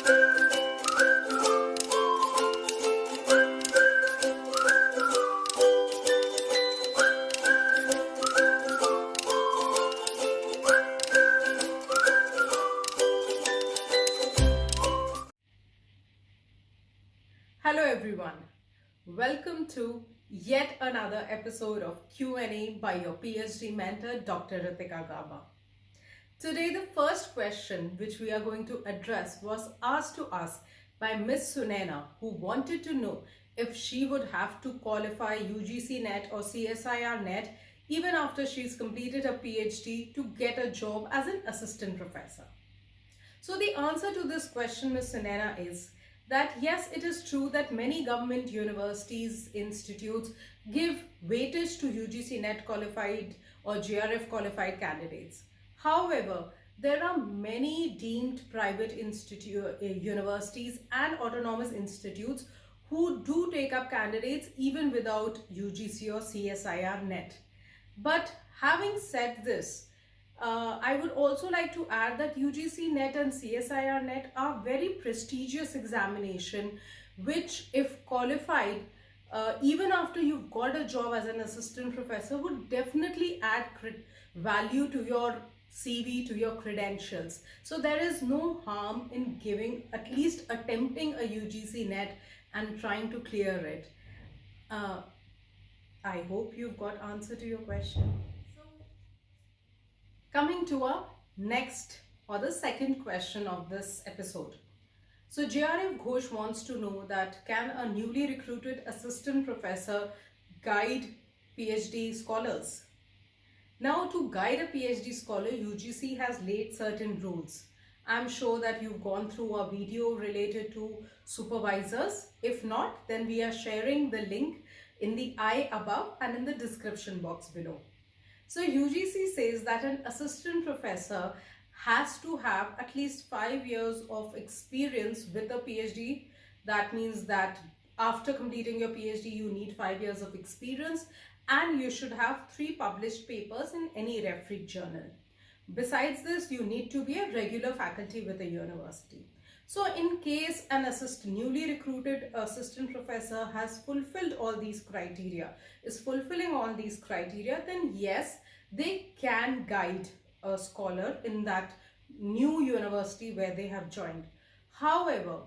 Hello everyone, welcome to yet another episode of Q&A by your PhD mentor Dr. Ritika Gauba. Today the first question which we are going to address was asked to us by Miss Sunaina, who wanted to know if she would have to qualify UGC-NET or CSIR-NET even after she's completed her PhD to get a job as an assistant professor. So the answer to this question, Miss Sunaina, is that yes, it is true that many government universities, institutes give weightage to UGC-NET qualified or JRF qualified candidates. However, there are many deemed private universities and autonomous institutes who do take up candidates even without UGC or CSIR-NET. But having said this, I would also like to add that UGC-NET and CSIR-NET are very prestigious examination which, if qualified, even after you've got a job as an assistant professor, would definitely add value to your CV, to your credentials. So there is no harm in giving, at least attempting a UGC-NET and trying to clear it. I hope you've got answer to your question. Coming to our next or the second question of this episode. So JRF Ghosh wants to know that can a newly recruited assistant professor guide PhD scholars? Now, to guide a PhD scholar, UGC has laid certain rules. I'm sure that you've gone through a video related to supervisors. If not, then we are sharing the link in the I above and in the description box below. So UGC says that an assistant professor has to have at least 5 years of experience with a PhD. That means that after completing your PhD, you need 5 years of experience and you should have 3 published papers in any refereed journal. Besides this, you need to be a regular faculty with a university. So in case an newly recruited assistant professor has fulfilled all these criteria, is fulfilling all these criteria, then yes, they can guide a scholar in that new university where they have joined. However,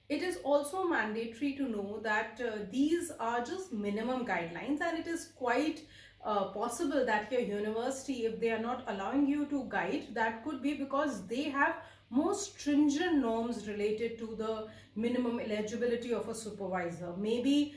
it is also mandatory to know that these are just minimum guidelines, and it is quite possible that your university, if they are not allowing you to guide, that could be because they have more stringent norms related to the minimum eligibility of a supervisor. Maybe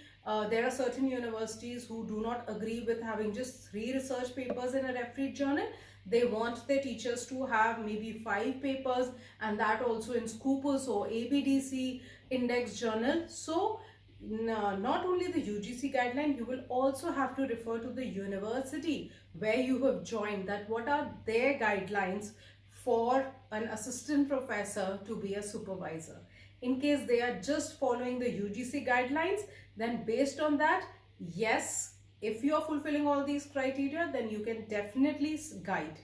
there are certain universities who do not agree with having just 3 research papers in a refereed journal. They want their teachers to have maybe 5 papers, and that also in Scopus or ABDC index journal. So not only the UGC guideline, you will also have to refer to the university where you have joined, that what are their guidelines for an assistant professor to be a supervisor. In case they are just following the UGC guidelines, then based on that, yes, if you are fulfilling all these criteria, then you can definitely guide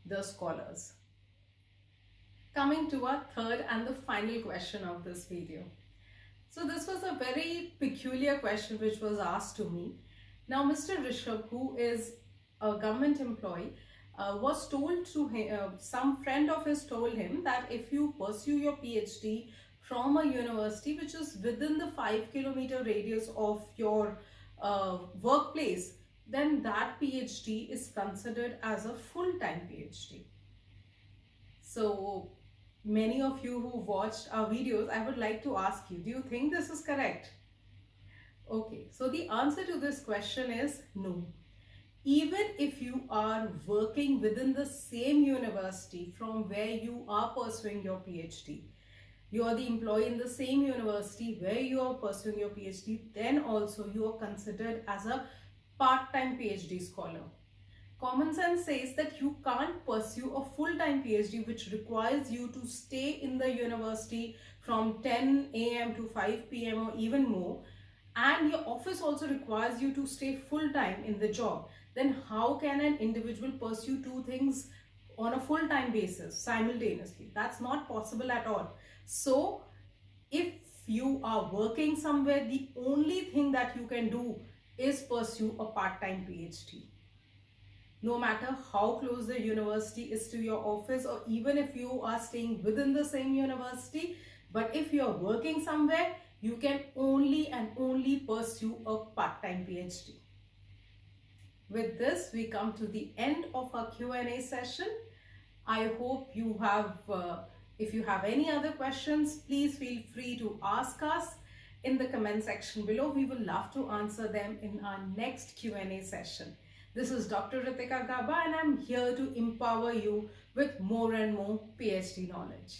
the scholars. Coming to our third and the final question of this video. So this was a very peculiar question which was asked to me. Now Mr. Rishabh, who is a government employee, was told to him, some friend of his told him that if you pursue your PhD from a university which is within the 5-kilometer radius of your workplace, then that PhD is considered as a full-time PhD. So many of you who watched our videos, I would like to ask you, do you think this is correct? Okay, so the answer to this question is no. Even if you are working within the same university from where you are pursuing your PhD, you are the employee in the same university where you are pursuing your PhD, then also you are considered as a part-time PhD scholar. Common sense says that you can't pursue a full-time PhD which requires you to stay in the university from 10 AM to 5 PM or even more, and your office also requires you to stay full-time in the job. Then how can an individual pursue 2 things on a full-time basis simultaneously? That's not possible at all. So you are working somewhere, the only thing that you can do is pursue a part-time PhD. No matter how close the university is to your office, or even if you are staying within the same university, but if you are working somewhere, you can only and only pursue a part-time PhD. With this, we come to the end of our Q&A session. I hope you have, if you have any other questions, please feel free to ask us in the comment section below. We will love to answer them in our next Q&A session. This is Dr. Ritika Gauba, and I'm here to empower you with more and more PhD knowledge.